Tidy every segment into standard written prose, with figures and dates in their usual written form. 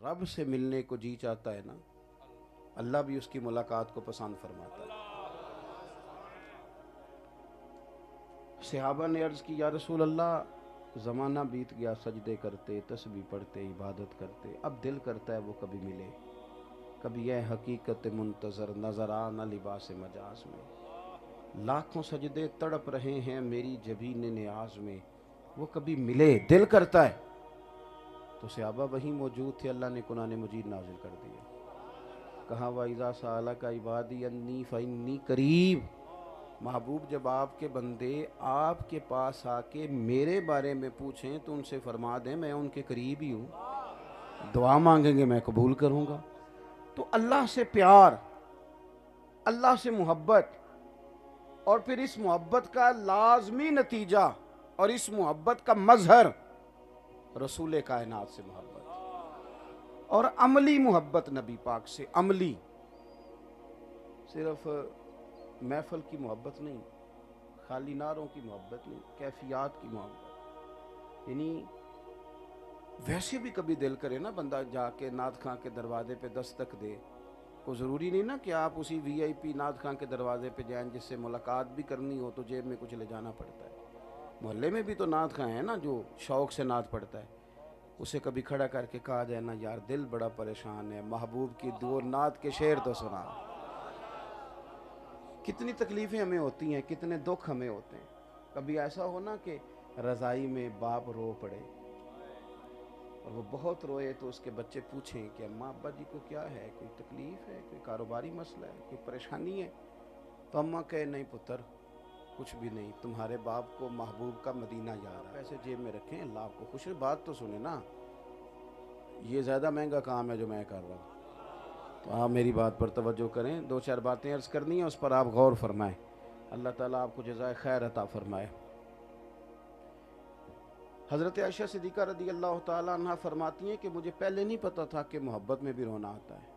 रब से मिलने को जी चाहता है ना, अल्लाह भी उसकी मुलाकात को पसंद फरमाता है। सहाबा ने अर्ज़ की, या रसूल अल्लाह, ज़माना बीत गया सजदे करते, तस्बीह पढ़ते, इबादत करते, अब दिल करता है वो कभी मिले, कभी यह हकीकत मुंतज़र नज़र आ न लिबास मजाज में। लाखों सजदे तड़प रहे हैं मेरी जबीन नियाज में, वो कभी मिले, दिल करता है। तो सहाबा वहीं मौजूद थे, अल्लाह ने कुरान मजीद नाजिल कर दिया। कहा, वाइज़ा सालका इबादी अन्नी फ़इन्नी करीब। महबूब, जब आपके बंदे आपके पास आके मेरे बारे में पूछें तो उनसे फरमा दें मैं उनके करीब ही हूँ, दुआ मांगेंगे मैं कबूल करूँगा। तो अल्लाह से प्यार, अल्लाह से मोहब्बत, और फिर इस मोहब्बत का लाजमी नतीजा और इस मोहब्बत का मजहर रसूल कायनात से मोहब्बत, और अमली मोहब्बत नबी पाक से। अमली, सिर्फ महफल की मोहब्बत नहीं, खाली नारों की मोहब्बत नहीं, कैफियत की मोहब्बत। यानी वैसे भी कभी दिल करे ना बंदा जाके नाथ खां के दरवाजे पे दस्तक दे, को ज़रूरी नहीं ना कि आप उसी VIP नाथ खां के दरवाजे पे जाएं जिससे मुलाकात भी करनी हो तो जेब में कुछ ले जाना पड़ता है। मोहल्ले में भी तो नाथ खां है ना जो शौक़ से नाथ पढ़ता है, उसे कभी खड़ा करके कहा जाए ना, यार दिल बड़ा परेशान है, महबूब की दो नाथ के शेर तो सुना। कितनी तकलीफ़ें हमें होती हैं, कितने दुख हमें होते हैं। कभी ऐसा हो ना कि रज़ाई में बाप रो पड़े और वो बहुत रोए तो उसके बच्चे पूछें कि अम्मा अब्बा जी को क्या है, कोई तकलीफ़ है, कोई कारोबारी मसला है, कोई परेशानी है। तो अम्मा कहे, नहीं पुत्र कुछ भी नहीं, तुम्हारे बाप को महबूब का मदीना याद है, पैसे जेब में रखें, अल्लाह आपको खुश। बात तो सुने ना, ये ज़्यादा महंगा काम है जो मैं कर रहा हूँ। तो आप मेरी बात पर तवज्जो करें, दो चार बातें अर्ज़ करनी है, उस पर आप गौर फरमाएं। अल्लाह ताला आपको जज़ाए खैर अता फरमाए। हज़रत आयशा सिद्दीक़ा रज़ी अल्लाह ताला अन्हा फरमाती हैं कि मुझे पहले नहीं पता था कि मोहब्बत में भी रोना आता है।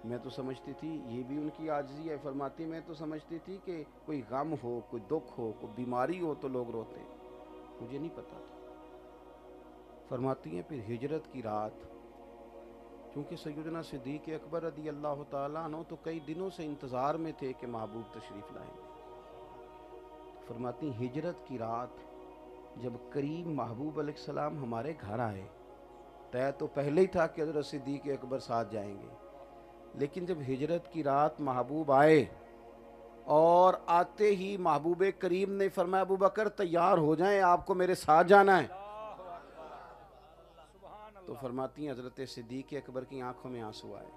मैं तो समझती थी, ये भी उनकी आजिज़ी है, फरमाती मैं तो समझती थी कि कोई गम हो, कोई दुख हो, कोई बीमारी हो तो लोग रोते हैं, मुझे नहीं पता था। फरमाती हैं फिर हिजरत की रात, क्योंकि सैयदना सिद्दीक़ अकबर रज़ी अल्लाह ताला अन्हु तो कई दिनों से इंतज़ार में थे कि महबूब तशरीफ़ लाएंगे। फरमाती हिजरत की रात जब करीब महबूब अलैहिस्सलाम हमारे घर आए, तय तो पहले ही था कि हज़रत सिद्दीक़ अकबर साथ जाएंगे, लेकिन जब हिजरत की रात महबूब आए और आते ही महबूब करीम ने फरमाया, अबू बकर तैयार हो जाएं, आपको मेरे साथ जाना है। तो फरमाती हैं हज़रत सिद्दीक़ अकबर की आंखों में आंसू आए।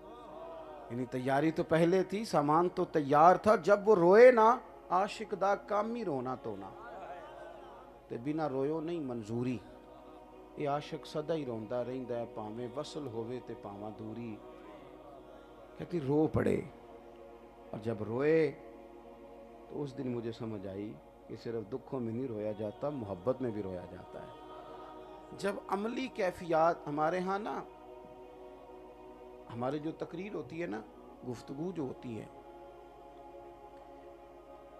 यानी तैयारी तो पहले थी, सामान तो तैयार था, जब वो रोए ना, आशिक दा काम ही रोना तो ना, ते बिना रोयो नहीं मंजूरी। ये आशिक सदा ही रोंदा रहिंदा है, भावें वसल होवे ते भावां दूरी। कहती रो पड़े, और जब रोए तो उस दिन मुझे समझ आई कि सिर्फ दुखों में नहीं रोया जाता, मोहब्बत में भी रोया जाता है। जब अमली कैफियत हमारे यहाँ ना, हमारे जो तकरीर होती है ना, गुफ्तगू जो होती है,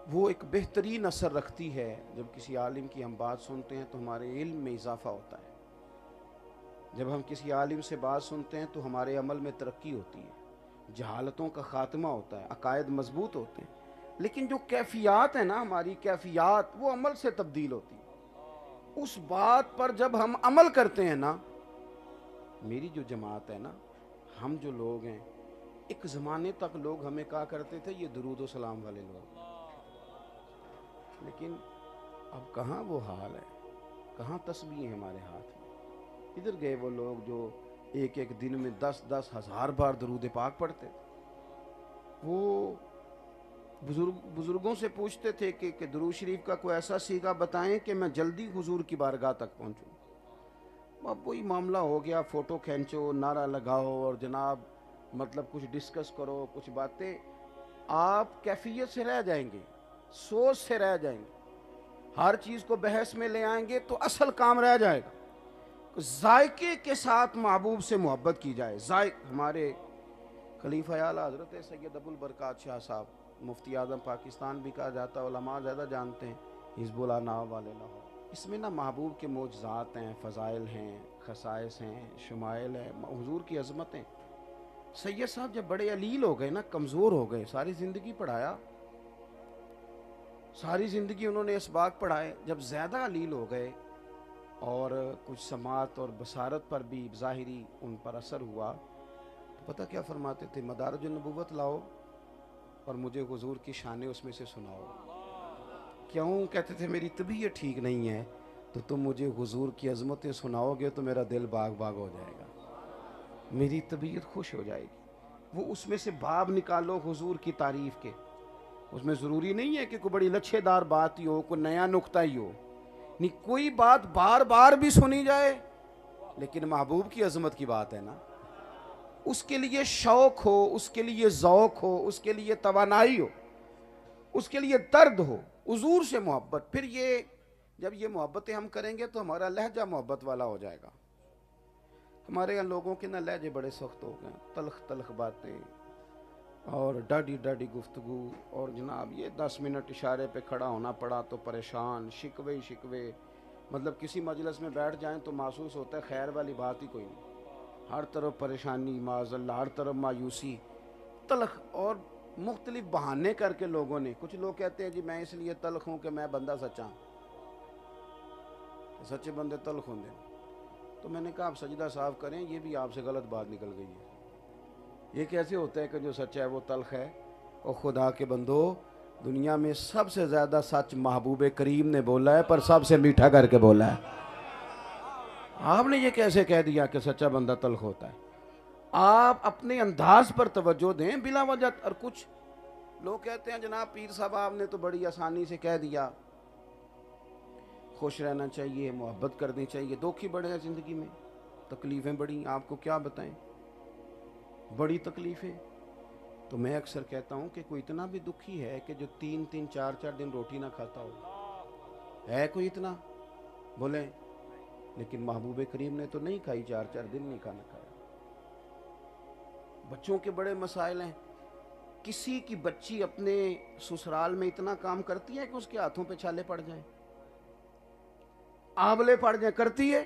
वो एक बेहतरीन असर रखती है। जब किसी आलिम की हम बात सुनते हैं तो हमारे इल्म में इजाफा होता है। जब हम किसी आलिम से बात सुनते हैं तो हमारे अमल में तरक्की होती है, जहालतों का खात्मा होता है, अकायद मजबूत होते हैं। लेकिन जो कैफियत है ना, हमारी कैफियत वो अमल से तब्दील होती है। उस बात पर जब हम अमल करते हैं ना, मेरी जो जमात है ना, हम जो लोग हैं, एक ज़माने तक लोग हमें कहा करते थे ये दुरूद व सलाम वाले लोग, लेकिन अब कहाँ वो हाल है, कहाँ तस्बीह है हमारे हाथ में। इधर गए वो लोग जो एक एक दिन में 10-10 हज़ार बार दरूद पाक पढ़ते थे। वो बुजुर्गों से पूछते थे कि दुरूद शरीफ का कोई ऐसा सीगा बताएं कि मैं जल्दी हुजूर की बारगाह तक पहुंचूं। अब वही मामला हो गया, फ़ोटो खींचो, नारा लगाओ और जनाब मतलब कुछ डिस्कस करो, कुछ बातें। आप कैफियत से रह जाएंगे, सोच से रह जाएंगे, हर चीज़ को बहस में ले आएंगे तो असल काम रह जाएगा। जायके के साथ महबूब से मोहब्बत की जाए। हमारे खलीफा आला हज़रत सैयद अबुल बरकात शाह साहब, मुफ्ती आज़म पाकिस्तान भी कहा जाता है, उलमा ज़्यादा जानते हैं, हिज़्बुल नाव वाले लाहौर। इसमें ना महबूब के मौजज़ात हैं, फ़ज़ाइल हैं, खसाइस हैं, शुमाइल है, हुजूर की अजमतें। सैयद साहब जब बड़े अलील हो गए ना, कमज़ोर हो गए, सारी ज़िंदगी पढ़ाया, सारी ज़िंदगी उन्होंने इसबाक पढ़ाए, जब ज़्यादा अलील हो गए और कुछ समात और बसारत पर भी ज़ाहिरी उन पर असर हुआ, तो पता क्या फरमाते थे, मदारिजुन नबुव्वत लाओ और मुझे हुजूर की शानें उसमें से सुनाओ। क्यों? कहते थे मेरी तबीयत ठीक नहीं है, तो तुम मुझे हुजूर की अजमतें सुनाओगे तो मेरा दिल बाग बाग हो जाएगा, मेरी तबीयत खुश हो जाएगी। वो उसमें से बाब निकालो हुजूर की तारीफ़ के, उसमें ज़रूरी नहीं है कि कोई बड़ी लच्छेदार बात ही हो, कोई नया नुक्ता ही हो, नहीं, कोई बात बार बार भी सुनी जाए, लेकिन महबूब की अजमत की बात है ना, उसके लिए शौक़ हो, उसके लिए ज़ौक़ हो, उसके लिए तवानाई हो, उसके लिए दर्द हो, हुजूर से मोहब्बत। फिर ये जब ये मोहब्बतें हम करेंगे तो हमारा लहजा मोहब्बत वाला हो जाएगा। हमारे यहाँ लोगों के ना लहजे बड़े सख्त हो गए, तलख तलख बातें और डाडी डाडी गुफ्तगू, और जनाब ये 10 मिनट इशारे पे खड़ा होना पड़ा तो परेशान, शिकवे ही शिकवे। मतलब किसी मजलिस में बैठ जाएं तो महसूस होता है खैर वाली बात ही कोई नहीं, हर तरफ परेशानी, माज़अल्लाह, हर तरफ मायूसी, तलख, और मुख्तलिफ बहाने करके लोगों ने। कुछ लोग कहते हैं जी मैं इसलिए तलख हूँ कि मैं बंदा सच्चा हूँ, सच्चे बंदे तलख होंगे। तो मैंने कहा आप सजदा साफ करें, ये भी आपसे गलत बात निकल गई है। ये कैसे होता है कि जो सच्चा है वो तलख है? और खुदा के बंदो, दुनिया में सबसे ज़्यादा सच महबूब करीम ने बोला है, पर सबसे मीठा करके बोला है। आपने ये कैसे कह दिया कि सच्चा बंदा तलख होता है? आप अपने अंदाज पर तवज्जो दें बिला वजह। और कुछ लोग कहते हैं जनाब पीर साहब आपने तो बड़ी आसानी से कह दिया, खुश रहना चाहिए, मोहब्बत करनी चाहिए। दुख ही बड़े हैं ज़िंदगी में, तकलीफ़ें बड़ी, आपको क्या बताएं, बड़ी तकलीफ़ें। तो मैं अक्सर कहता हूँ कि कोई इतना भी दुखी है कि जो 3-3, 4-4 दिन रोटी ना खाता हो? है कोई इतना? बोलें। लेकिन महबूब करीम ने तो नहीं खाई, 4-4 दिन नहीं खाना खाया। बच्चों के बड़े मसाइल हैं। किसी की बच्ची अपने ससुराल में इतना काम करती है कि उसके हाथों पे छाले पड़ जाएं, आंवले पड़ जाएं, करती है,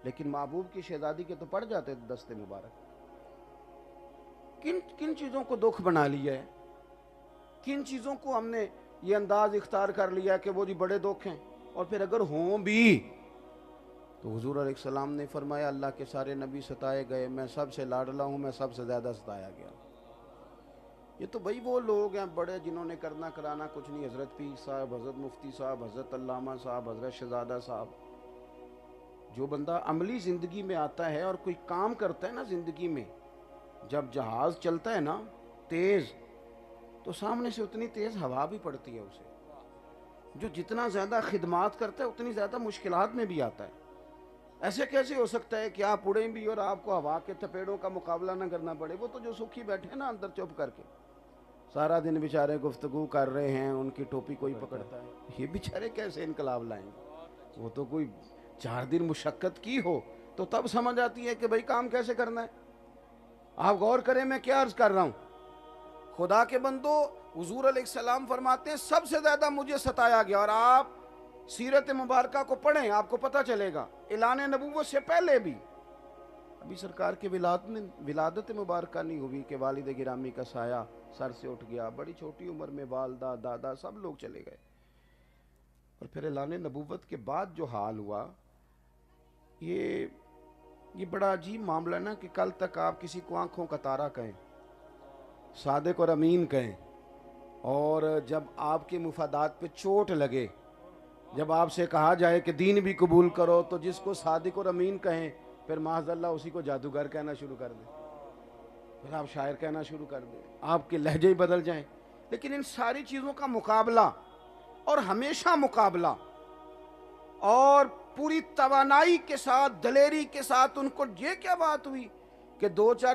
लेकिन महबूब की शहजादी के तो पड़ जाते दस्ते मुबारक। किन किन चीज़ों को दुख बना लिया है, किन चीज़ों को हमने ये अंदाज इख्तियार कर लिया है कि वो जी बड़े दुख हैं। और फिर अगर हों भी तो हुजूर अलैहिस्सलाम ने फरमाया अल्लाह के सारे नबी सताए गए, मैं सबसे लाडला हूँ, मैं सबसे ज़्यादा सताया गया। ये तो भाई वो लोग हैं बड़े जिन्होंने करना कराना कुछ नहीं, हज़रत पीर साहब, हज़रत मुफ्ती साहब, हज़रत अल्लामा साहब, हज़रत शहज़ादा साहब। जो बंदा अमली ज़िंदगी में आता है और कोई काम करता है ना ज़िंदगी में, जब जहाज़ चलता है ना तेज़, तो सामने से उतनी तेज़ हवा भी पड़ती है उसे। जो जितना ज़्यादा खिदमात करता है उतनी ज़्यादा मुश्किलात में भी आता है। ऐसे कैसे हो सकता है कि आप उड़ें भी और आपको हवा के थपेड़ों का मुकाबला ना करना पड़े? वो तो जो सुखी बैठे हैं ना अंदर चुप करके, सारा दिन बेचारे गुफ्तगू कर रहे हैं, उनकी टोपी कोई पकड़ता है, ये बेचारे कैसे इनकलाब लाएंगे? वो तो कोई 4 दिन मुशक्क़त की हो तो तब समझ आती है कि भाई काम कैसे करना है। आप गौर करें मैं क्या अर्ज़ कर रहा हूँ। खुदा के बंदो, हुजूर अलैहिस्सलाम फरमाते हैं सबसे ज़्यादा मुझे सताया गया। और आप सीरत मुबारका को पढ़ें, आपको पता चलेगा ऐलान नबूवत से पहले भी अभी सरकार की विलादत मुबारका नहीं हुई कि वालिद गिरामी का साया सर से उठ गया। बड़ी छोटी उम्र में वालदा दादा सब लोग चले गए। और फिर ऐलान नबूवत के बाद जो हाल हुआ, ये बड़ा अजीब मामला ना कि कल तक आप किसी को आंखों का तारा कहें, सादिक और अमीन कहें, और जब आपके मुफादात पे चोट लगे, जब आपसे कहा जाए कि दीन भी कबूल करो, तो जिसको सादिक और अमीन कहें फिर माज़अल्लाह उसी को जादूगर कहना शुरू कर दें, फिर आप शायर कहना शुरू कर दें, आपके लहजे ही बदल जाएं। लेकिन इन सारी चीज़ों का मुकाबला, और हमेशा मुकाबला, और पूरी तवानाई के साथ, दलेरी के साथ। उनको ये क्या बात हुई कि 2-4